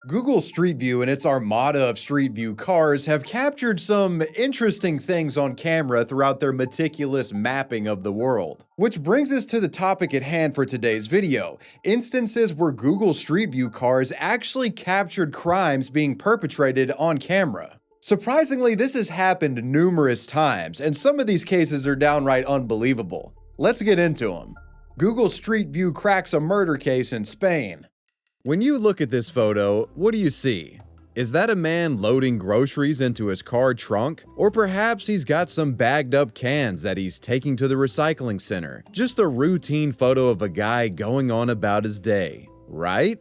Google Street View and its armada of Street View cars have captured some interesting things on camera throughout their meticulous mapping of the world. Which brings us to the topic at hand for today's video, instances where Google Street View cars actually captured crimes being perpetrated on camera. Surprisingly, this has happened numerous times, and some of these cases are downright unbelievable. Let's get into them. Google Street View cracks a murder case in Spain. When you look at this photo, what do you see? Is that a man loading groceries into his car trunk? Or perhaps he's got some bagged up cans that he's taking to the recycling center? Just a routine photo of a guy going on about his day, right?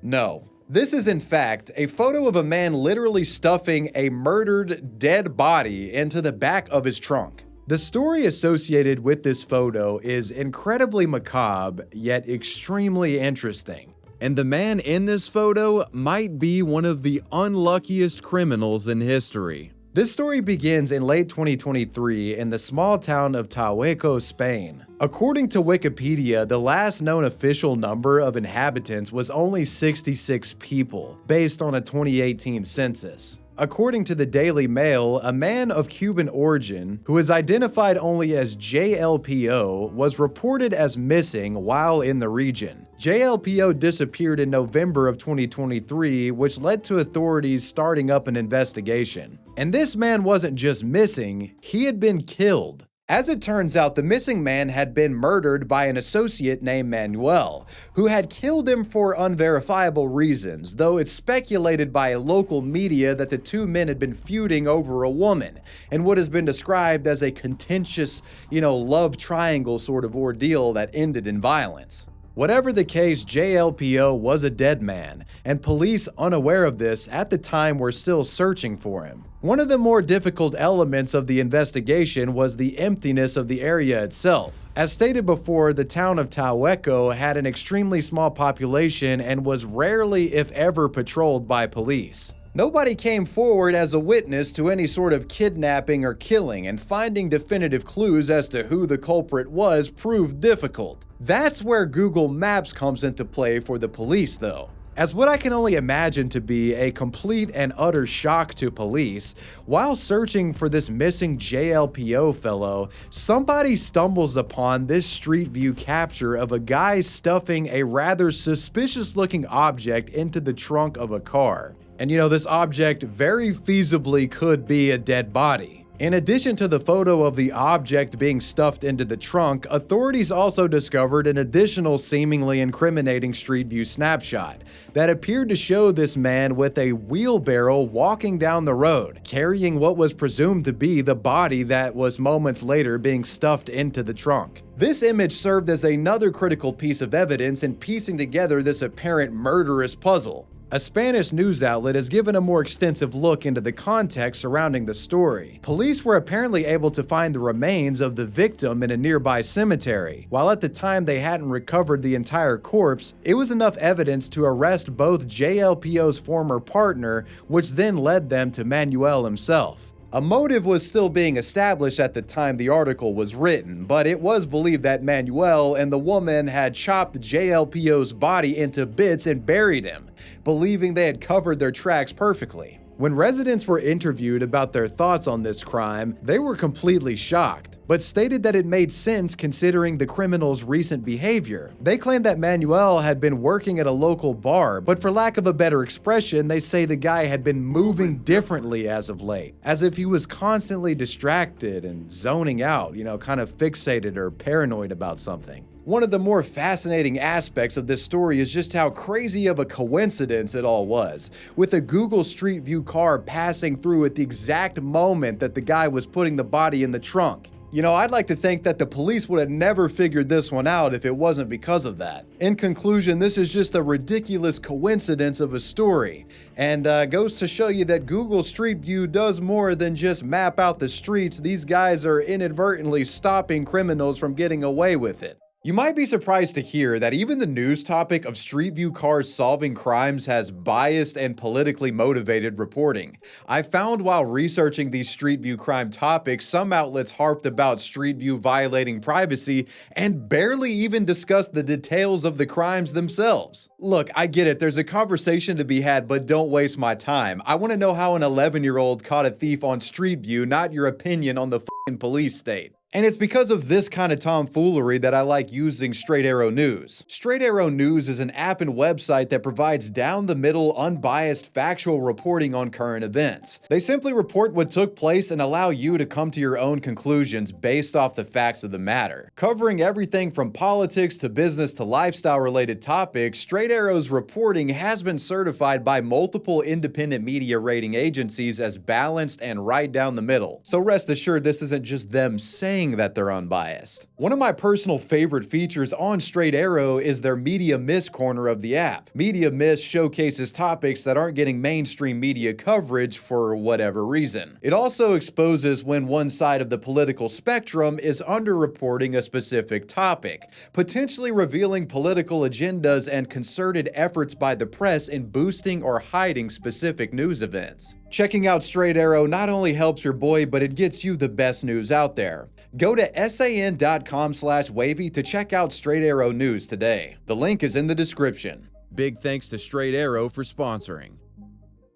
No. This is in fact a photo of a man literally stuffing a murdered dead body into the back of his trunk. The story associated with this photo is incredibly macabre, yet extremely interesting. And the man in this photo might be one of the unluckiest criminals in history. This story begins in late 2023 in the small town of Tahueco, Spain. According to Wikipedia, the last known official number of inhabitants was only 66 people, based on a 2018 census. According to the Daily Mail, a man of Cuban origin, who is identified only as JLPO, was reported as missing while in the region. JLPO disappeared in November of 2023, which led to authorities starting up an investigation. And this man wasn't just missing, he had been killed. As it turns out, the missing man had been murdered by an associate named Manuel, who had killed him for unverifiable reasons, though it's speculated by local media that the two men had been feuding over a woman, and what has been described as a contentious, love triangle sort of ordeal that ended in violence. Whatever the case, JLPO was a dead man, and police unaware of this at the time were still searching for him. One of the more difficult elements of the investigation was the emptiness of the area itself. As stated before, the town of Tahueco had an extremely small population and was rarely, if ever, patrolled by police. Nobody came forward as a witness to any sort of kidnapping or killing, and finding definitive clues as to who the culprit was proved difficult. That's where Google Maps comes into play for the police, though. As what I can only imagine to be a complete and utter shock to police, while searching for this missing JLPO fellow, somebody stumbles upon this Street View capture of a guy stuffing a rather suspicious-looking object into the trunk of a car. And this object very feasibly could be a dead body. In addition to the photo of the object being stuffed into the trunk, authorities also discovered an additional seemingly incriminating Street View snapshot that appeared to show this man with a wheelbarrow walking down the road, carrying what was presumed to be the body that was moments later being stuffed into the trunk. This image served as another critical piece of evidence in piecing together this apparent murderous puzzle. A Spanish news outlet has given a more extensive look into the context surrounding the story. Police were apparently able to find the remains of the victim in a nearby cemetery. While at the time they hadn't recovered the entire corpse, it was enough evidence to arrest both JLPO's former partner, which then led them to Manuel himself. A motive was still being established at the time the article was written, but it was believed that Manuel and the woman had chopped JLPO's body into bits and buried him, believing they had covered their tracks perfectly. When residents were interviewed about their thoughts on this crime, they were completely shocked, but stated that it made sense considering the criminal's recent behavior. They claimed that Manuel had been working at a local bar, but for lack of a better expression, they say the guy had been moving differently as of late, as if he was constantly distracted and zoning out, kind of fixated or paranoid about something. One of the more fascinating aspects of this story is just how crazy of a coincidence it all was, with a Google Street View car passing through at the exact moment that the guy was putting the body in the trunk. I'd like to think that the police would have never figured this one out if it wasn't because of that. In conclusion, this is just a ridiculous coincidence of a story, and goes to show you that Google Street View does more than just map out the streets. These guys are inadvertently stopping criminals from getting away with it. You might be surprised to hear that even the news topic of Street View cars solving crimes has biased and politically motivated reporting. I found while researching these Street View crime topics, some outlets harped about Street View violating privacy and barely even discussed the details of the crimes themselves. Look, I get it, there's a conversation to be had, but don't waste my time. I want to know how an 11-year-old caught a thief on Street View, not your opinion on the police state. And it's because of this kind of tomfoolery that I like using Straight Arrow News. Straight Arrow News is an app and website that provides down-the-middle, unbiased, factual reporting on current events. They simply report what took place and allow you to come to your own conclusions based off the facts of the matter. Covering everything from politics to business to lifestyle-related topics, Straight Arrow's reporting has been certified by multiple independent media rating agencies as balanced and right down the middle. So rest assured, this isn't just them saying that they're unbiased. One of my personal favorite features on Straight Arrow is their Media Miss corner of the app. Media Miss showcases topics that aren't getting mainstream media coverage for whatever reason. It also exposes when one side of the political spectrum is underreporting a specific topic, potentially revealing political agendas and concerted efforts by the press in boosting or hiding specific news events. Checking out Straight Arrow not only helps your boy, but it gets you the best news out there. Go to san.com/wavy to check out Straight Arrow News today. The link is in the description. Big thanks to Straight Arrow for sponsoring.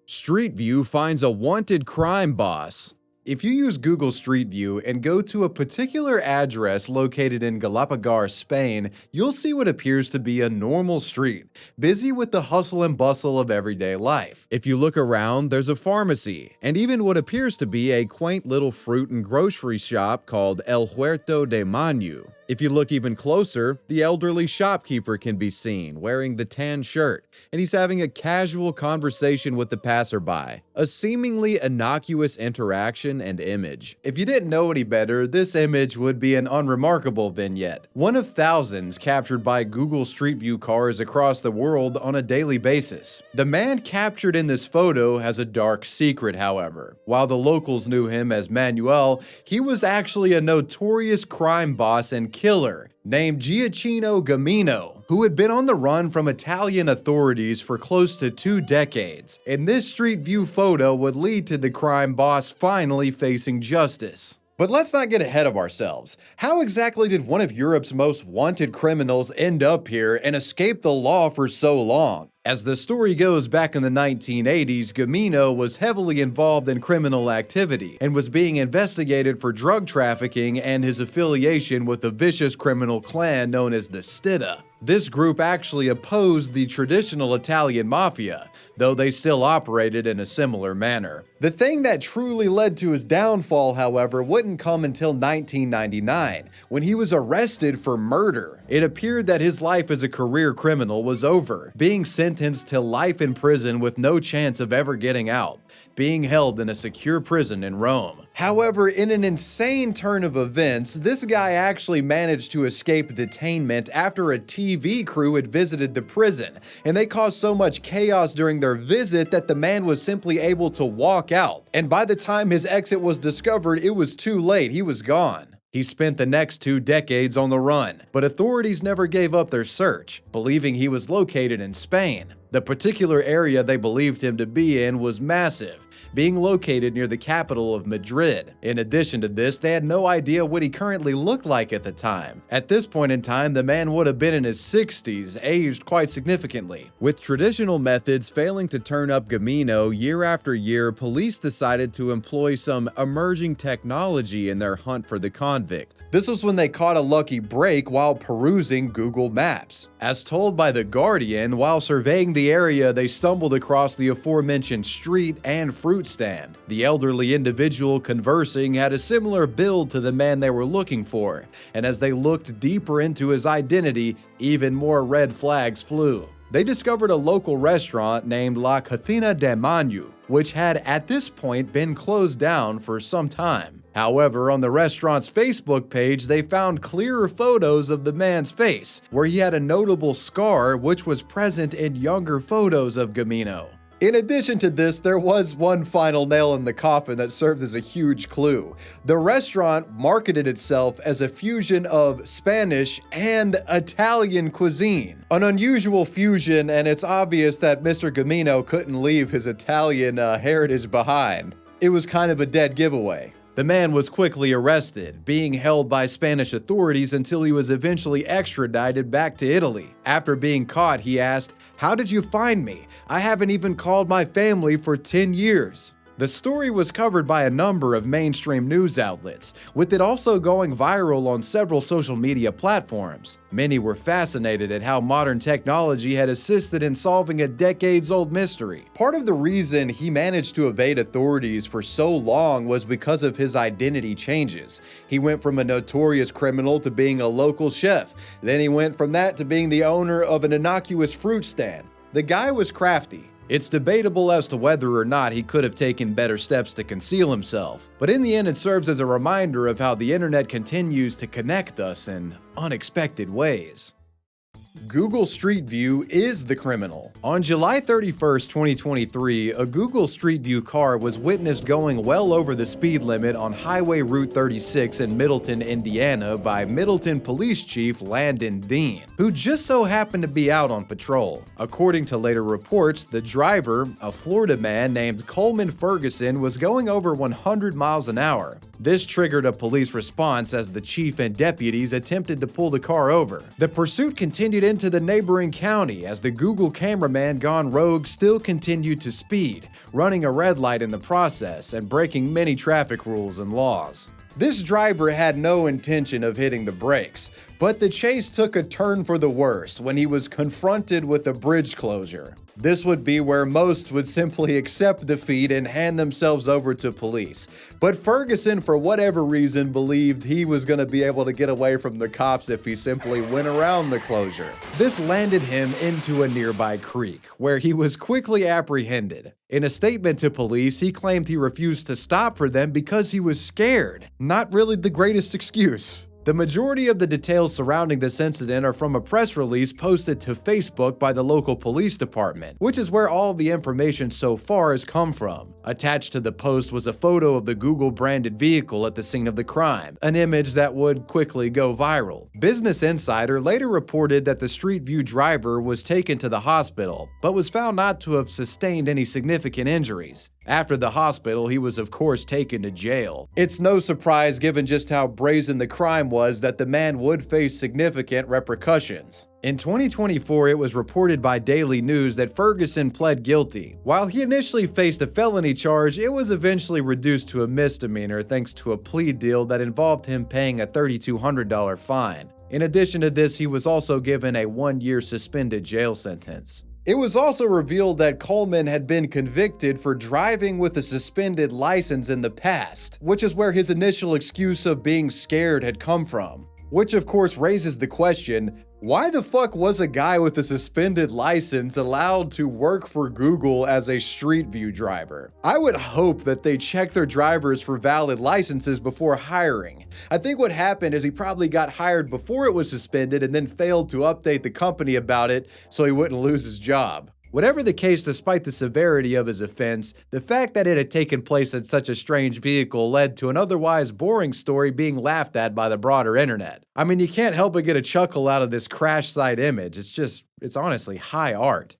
Street View finds a wanted crime boss. If you use Google Street View and go to a particular address located in Galapagos, Spain, you'll see what appears to be a normal street, busy with the hustle and bustle of everyday life. If you look around, there's a pharmacy, and even what appears to be a quaint little fruit and grocery shop called El Huerto de Manu. If you look even closer, the elderly shopkeeper can be seen wearing the tan shirt, and he's having a casual conversation with the passerby. A seemingly innocuous interaction and image. If you didn't know any better, this image would be an unremarkable vignette, one of thousands captured by Google Street View cars across the world on a daily basis. The man captured in this photo has a dark secret, however. While the locals knew him as Manuel, he was actually a notorious crime boss and killer named Giacchino Gamino, who had been on the run from Italian authorities for close to 2 decades. And this Street View photo would lead to the crime boss finally facing justice. But let's not get ahead of ourselves. How exactly did one of Europe's most wanted criminals end up here and escape the law for so long? As the story goes, back in the 1980s, Gamino was heavily involved in criminal activity and was being investigated for drug trafficking and his affiliation with a vicious criminal clan known as the Stidda. This group actually opposed the traditional Italian mafia, though they still operated in a similar manner. The thing that truly led to his downfall, however, wouldn't come until 1999, when he was arrested for murder. It appeared that his life as a career criminal was over, being sentenced to life in prison with no chance of ever getting out, being held in a secure prison in Rome. However, in an insane turn of events, this guy actually managed to escape detainment after a TV crew had visited the prison, and they caused so much chaos during their visit that the man was simply able to walk out. And by the time his exit was discovered, it was too late. He was gone. He spent the next 2 decades on the run, but authorities never gave up their search, believing he was located in Spain. The particular area they believed him to be in was massive, being located near the capital of Madrid. In addition to this, they had no idea what he currently looked like at the time. At this point in time, the man would have been in his 60s, aged quite significantly. With traditional methods failing to turn up Gamino year after year, police decided to employ some emerging technology in their hunt for the convict. This was when they caught a lucky break while perusing Google Maps. As told by The Guardian, while surveying the area, they stumbled across the aforementioned street and fruit stand. The elderly individual conversing had a similar build to the man they were looking for, and as they looked deeper into his identity, even more red flags flew. They discovered a local restaurant named La Cocina de Manu, which had at this point been closed down for some time. However, on the restaurant's Facebook page, they found clearer photos of the man's face, where he had a notable scar which was present in younger photos of Gamino. In addition to this, there was one final nail in the coffin that served as a huge clue. The restaurant marketed itself as a fusion of Spanish and Italian cuisine. An unusual fusion, and it's obvious that Mr. Gamino couldn't leave his Italian heritage behind. It was kind of a dead giveaway. The man was quickly arrested, being held by Spanish authorities until he was eventually extradited back to Italy. After being caught, he asked, "How did you find me? I haven't even called my family for 10 years." The story was covered by a number of mainstream news outlets, with it also going viral on several social media platforms. Many were fascinated at how modern technology had assisted in solving a decades-old mystery. Part of the reason he managed to evade authorities for so long was because of his identity changes. He went from a notorious criminal to being a local chef. Then he went from that to being the owner of an innocuous fruit stand. The guy was crafty. It's debatable as to whether or not he could have taken better steps to conceal himself, but in the end it serves as a reminder of how the internet continues to connect us in unexpected ways. Google Street View is the criminal. On July 31st, 2023, a Google Street View car was witnessed going well over the speed limit on Highway Route 36 in Middleton, Indiana by Middleton Police Chief Landon Dean, who just so happened to be out on patrol. According to later reports, the driver, a Florida man named Coleman Ferguson, was going over 100 miles an hour. This triggered a police response as the chief and deputies attempted to pull the car over. The pursuit continued into the neighboring county as the Google cameraman gone rogue still continued to speed, running a red light in the process and breaking many traffic rules and laws. This driver had no intention of hitting the brakes, but the chase took a turn for the worse when he was confronted with a bridge closure. This would be where most would simply accept defeat and hand themselves over to police. But Ferguson, for whatever reason, believed he was going to be able to get away from the cops if he simply went around the closure. This landed him into a nearby creek, where he was quickly apprehended. In a statement to police, he claimed he refused to stop for them because he was scared. Not really the greatest excuse. The majority of the details surrounding this incident are from a press release posted to Facebook by the local police department, which is where all of the information so far has come from. Attached to the post was a photo of the Google-branded vehicle at the scene of the crime, an image that would quickly go viral. Business Insider later reported that the Street View driver was taken to the hospital, but was found not to have sustained any significant injuries. After the hospital, he was of course taken to jail. It's no surprise, given just how brazen the crime was, that the man would face significant repercussions. In 2024, it was reported by Daily News that Ferguson pled guilty. While he initially faced a felony charge, it was eventually reduced to a misdemeanor thanks to a plea deal that involved him paying a $3,200 fine. In addition to this, he was also given a 1-year suspended jail sentence. It was also revealed that Coleman had been convicted for driving with a suspended license in the past, which is where his initial excuse of being scared had come from. Which of course raises the question, why the fuck was a guy with a suspended license allowed to work for Google as a Street View driver? I would hope that they check their drivers for valid licenses before hiring. I think what happened is he probably got hired before it was suspended and then failed to update the company about it so he wouldn't lose his job. Whatever the case, despite the severity of his offense, the fact that it had taken place in such a strange vehicle led to an otherwise boring story being laughed at by the broader internet. I mean, you can't help but get a chuckle out of this crash site image. It's honestly high art.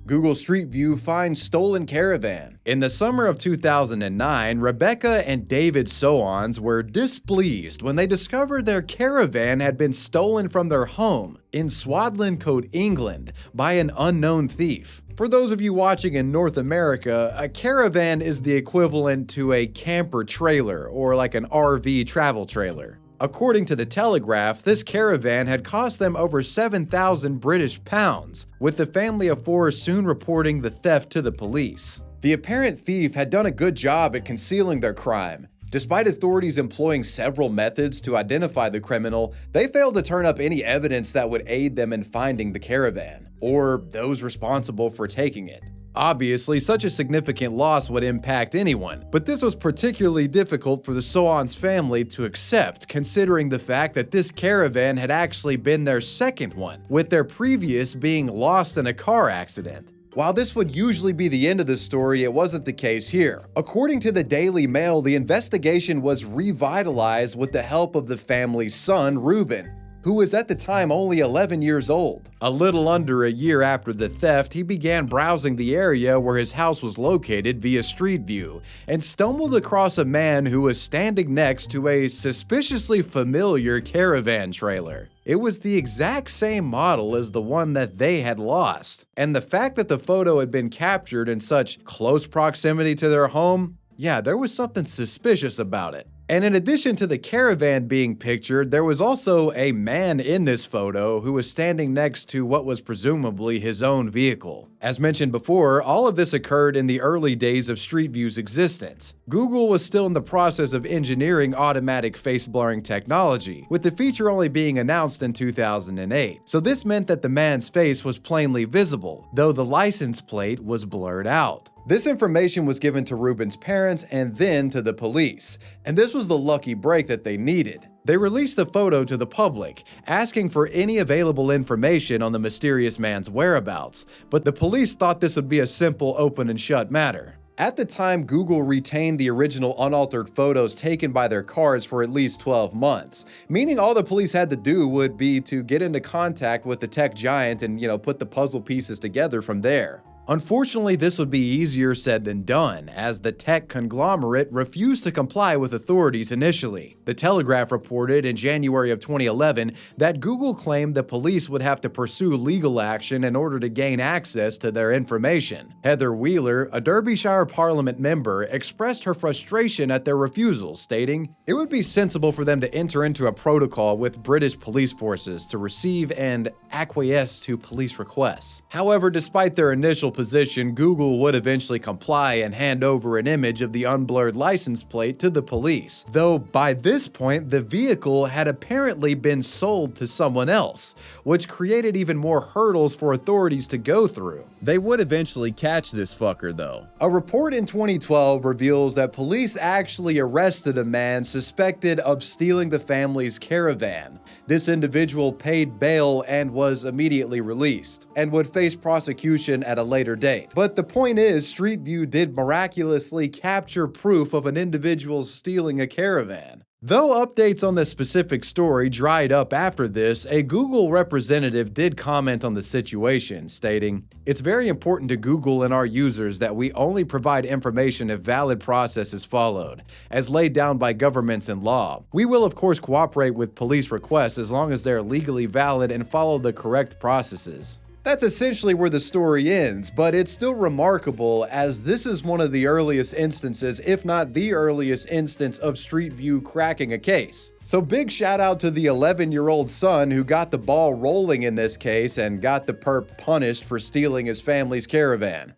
Google Street View finds stolen caravan. In the summer of 2009, Rebecca and David Soans were displeased when they discovered their caravan had been stolen from their home in Swadlincote, England, by an unknown thief. For those of you watching in North America, a caravan is the equivalent to a camper trailer or like an RV travel trailer. According to the Telegraph, this caravan had cost them over 7,000 British pounds, with the family of four soon reporting the theft to the police. The apparent thief had done a good job at concealing their crime. Despite authorities employing several methods to identify the criminal, they failed to turn up any evidence that would aid them in finding the caravan, or those responsible for taking it. Obviously, such a significant loss would impact anyone, but this was particularly difficult for the Soans family to accept, considering the fact that this caravan had actually been their second one, with their previous being lost in a car accident. While this would usually be the end of the story, it wasn't the case here. According to the Daily Mail, the investigation was revitalized with the help of the family's son, Ruben, who was at the time only 11 years old. A little under a year after the theft, he began browsing the area where his house was located via Streetview and stumbled across a man who was standing next to a suspiciously familiar caravan trailer. It was the exact same model as the one that they had lost. And the fact that the photo had been captured in such close proximity to their home, yeah, there was something suspicious about it. And in addition to the caravan being pictured, there was also a man in this photo who was standing next to what was presumably his own vehicle. As mentioned before, all of this occurred in the early days of Streetview's existence. Google was still in the process of engineering automatic face blurring technology, with the feature only being announced in 2008. So this meant that the man's face was plainly visible, though the license plate was blurred out. This information was given to Ruben's parents and then to the police, and this was the lucky break that they needed. They released the photo to the public, asking for any available information on the mysterious man's whereabouts, but the police thought this would be a simple open and shut matter. At the time, Google retained the original unaltered photos taken by their cars for at least 12 months, meaning all the police had to do would be to get into contact with the tech giant and, put the puzzle pieces together from there. Unfortunately, this would be easier said than done, as the tech conglomerate refused to comply with authorities initially. The Telegraph reported in January of 2011 that Google claimed the police would have to pursue legal action in order to gain access to their information. Heather Wheeler, a Derbyshire Parliament member, expressed her frustration at their refusal, stating, "It would be sensible for them to enter into a protocol with British police forces to receive and acquiesce to police requests." However, despite their initial position, Google would eventually comply and hand over an image of the unblurred license plate to the police, though by this point the vehicle had apparently been sold to someone else, which created even more hurdles for authorities to go through. They would eventually catch this fucker though. A report in 2012 reveals that police actually arrested a man suspected of stealing the family's caravan. This individual paid bail and was immediately released, and would face prosecution at a later date. But the point is, Streetview did miraculously capture proof of an individual stealing a caravan. Though updates on the specific story dried up after this, a Google representative did comment on the situation, stating, "It's very important to Google and our users that we only provide information if valid process is followed, as laid down by governments and law. We will of course cooperate with police requests as long as they are legally valid and follow the correct processes." That's essentially where the story ends, but it's still remarkable as this is one of the earliest instances, if not the earliest instance, of Streetview cracking a case. So big shout out to the 11-year-old son who got the ball rolling in this case and got the perp punished for stealing his family's caravan.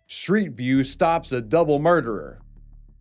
Streetview stops a double murderer.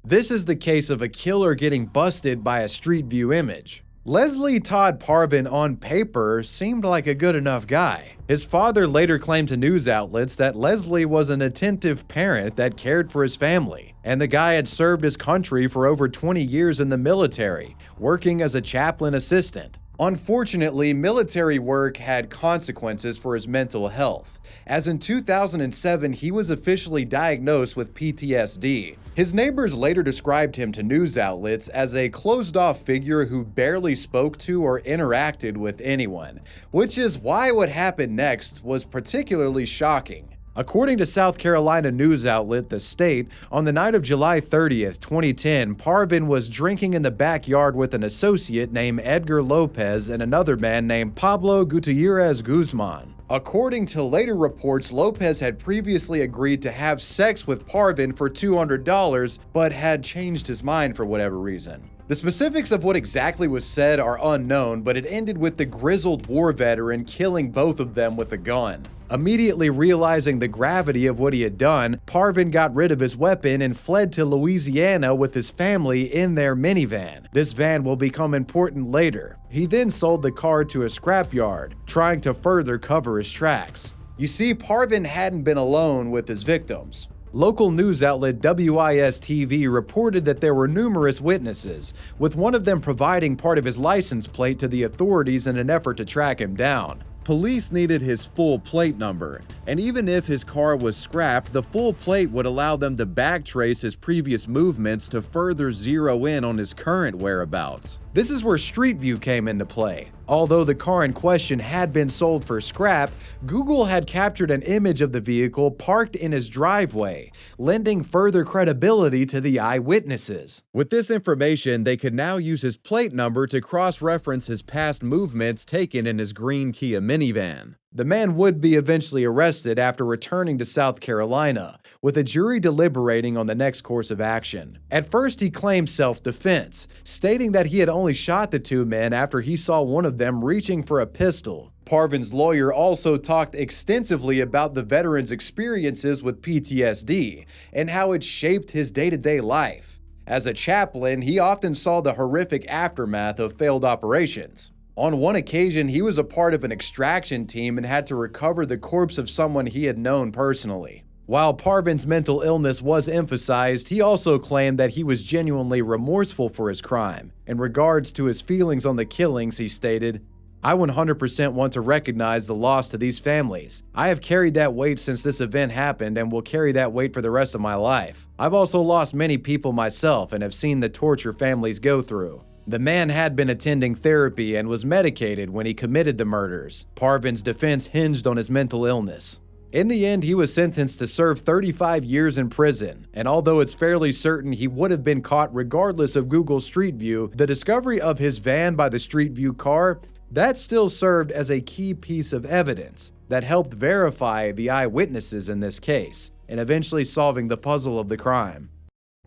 This is the case of a killer getting busted by a Streetview image. Leslie Todd Parvin on paper seemed like a good enough guy. His father later claimed to news outlets that Leslie was an attentive parent that cared for his family, and the guy had served his country for over 20 years in the military, working as a chaplain assistant. Unfortunately, military work had consequences for his mental health, as in 2007 he was officially diagnosed with PTSD. His neighbors later described him to news outlets as a closed-off figure who barely spoke to or interacted with anyone, which is why what happened next was particularly shocking. According to South Carolina news outlet The State, on the night of July 30th, 2010, Parvin was drinking in the backyard with an associate named Edgar Lopez and another man named Pablo Gutierrez Guzman. According to later reports, Lopez had previously agreed to have sex with Parvin for $200, but had changed his mind for whatever reason. The specifics of what exactly was said are unknown, but it ended with the grizzled war veteran killing both of them with a gun. Immediately realizing the gravity of what he had done, Parvin got rid of his weapon and fled to Louisiana with his family in their minivan. This van will become important later. He then sold the car to a scrapyard, trying to further cover his tracks. You see, Parvin hadn't been alone with his victims. Local news outlet WIS-TV reported that there were numerous witnesses, with one of them providing part of his license plate to the authorities in an effort to track him down. Police needed his full plate number, and even if his car was scrapped, the full plate would allow them to backtrace his previous movements to further zero in on his current whereabouts. This is where Streetview came into play. Although the car in question had been sold for scrap, Google had captured an image of the vehicle parked in his driveway, lending further credibility to the eyewitnesses. With this information, they could now use his plate number to cross-reference his past movements taken in his green Kia minivan. The man would be eventually arrested after returning to South Carolina, with a jury deliberating on the next course of action. At first, he claimed self-defense, stating that he had only shot the two men after he saw one of them reaching for a pistol. Parvin's lawyer also talked extensively about the veteran's experiences with PTSD and how it shaped his day-to-day life. As a chaplain, he often saw the horrific aftermath of failed operations. On one occasion, he was a part of an extraction team and had to recover the corpse of someone he had known personally. While Parvin's mental illness was emphasized, he also claimed that he was genuinely remorseful for his crime. In regards to his feelings on the killings, he stated, "I 100% want to recognize the loss to these families. I have carried that weight since this event happened and will carry that weight for the rest of my life. I've also lost many people myself and have seen the torture families go through." The man had been attending therapy and was medicated when he committed the murders. Parvin's defense hinged on his mental illness. In the end, he was sentenced to serve 35 years in prison, and although it's fairly certain he would have been caught regardless of Google Street View, the discovery of his van by the Street View car, that still served as a key piece of evidence that helped verify the eyewitnesses in this case, and eventually solving the puzzle of the crime.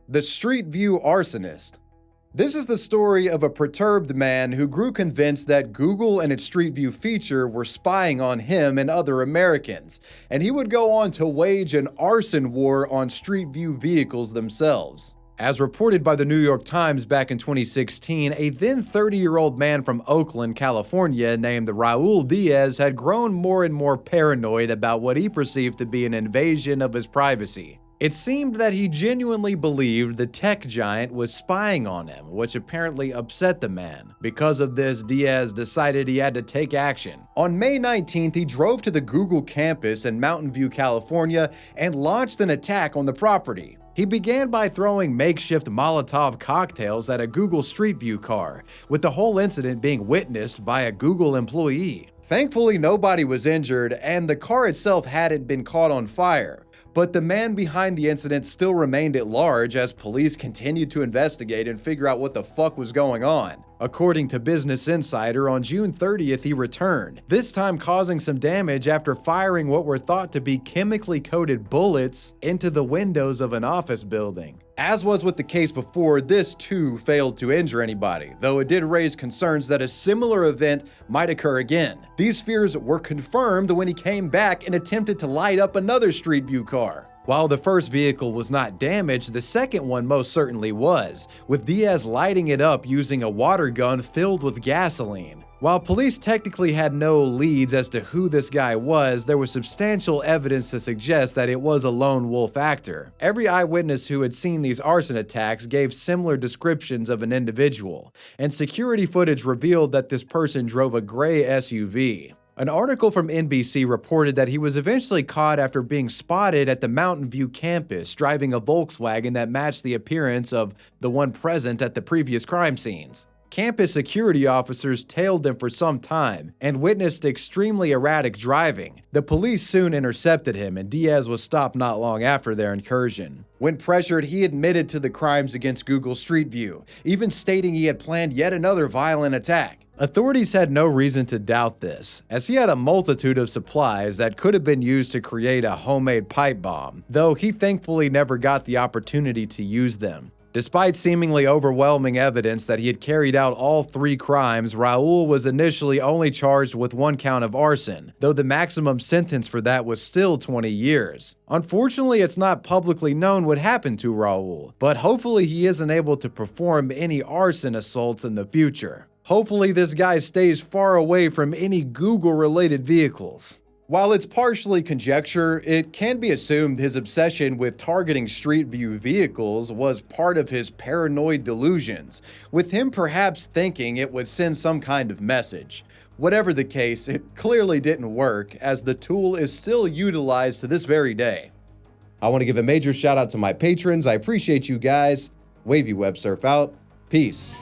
The Streetview Arsonist. This is the story of a perturbed man who grew convinced that Google and its Street View feature were spying on him and other Americans, and he would go on to wage an arson war on Street View vehicles themselves. As reported by the New York Times back in 2016, a then 30-year-old man from Oakland, California named Raul Diaz had grown more and more paranoid about what he perceived to be an invasion of his privacy. It seemed that he genuinely believed the tech giant was spying on him, which apparently upset the man. Because of this, Diaz decided he had to take action. On May 19th, he drove to the Google campus in Mountain View, California, and launched an attack on the property. He began by throwing makeshift Molotov cocktails at a Google Street View car, with the whole incident being witnessed by a Google employee. Thankfully, nobody was injured, and the car itself hadn't been caught on fire. But the man behind the incident still remained at large as police continued to investigate and figure out what the fuck was going on. According to Business Insider, on June 30th he returned, this time causing some damage after firing what were thought to be chemically coated bullets into the windows of an office building. As was with the case before, this too failed to injure anybody, though it did raise concerns that a similar event might occur again. These fears were confirmed when he came back and attempted to light up another Street View car. While the first vehicle was not damaged, the second one most certainly was, with Diaz lighting it up using a water gun filled with gasoline. While police technically had no leads as to who this guy was, there was substantial evidence to suggest that it was a lone wolf actor. Every eyewitness who had seen these arson attacks gave similar descriptions of an individual, and security footage revealed that this person drove a gray SUV. An article from NBC reported that he was eventually caught after being spotted at the Mountain View campus driving a Volkswagen that matched the appearance of the one present at the previous crime scenes. Campus security officers tailed him for some time and witnessed extremely erratic driving. The police soon intercepted him, and Diaz was stopped not long after their incursion. When pressured, he admitted to the crimes against Google Street View, even stating he had planned yet another violent attack. Authorities had no reason to doubt this, as he had a multitude of supplies that could have been used to create a homemade pipe bomb, though he thankfully never got the opportunity to use them. Despite seemingly overwhelming evidence that he had carried out all three crimes, Raul was initially only charged with one count of arson, though the maximum sentence for that was still 20 years. Unfortunately, it's not publicly known what happened to Raul, but hopefully he isn't able to perform any arson assaults in the future. Hopefully this guy stays far away from any Google-related vehicles. While it's partially conjecture, it can be assumed his obsession with targeting Street View vehicles was part of his paranoid delusions, with him perhaps thinking it would send some kind of message. Whatever the case, it clearly didn't work, as the tool is still utilized to this very day. I want to give a major shout out to my patrons. I appreciate you guys. Wavy Web Surf out. Peace.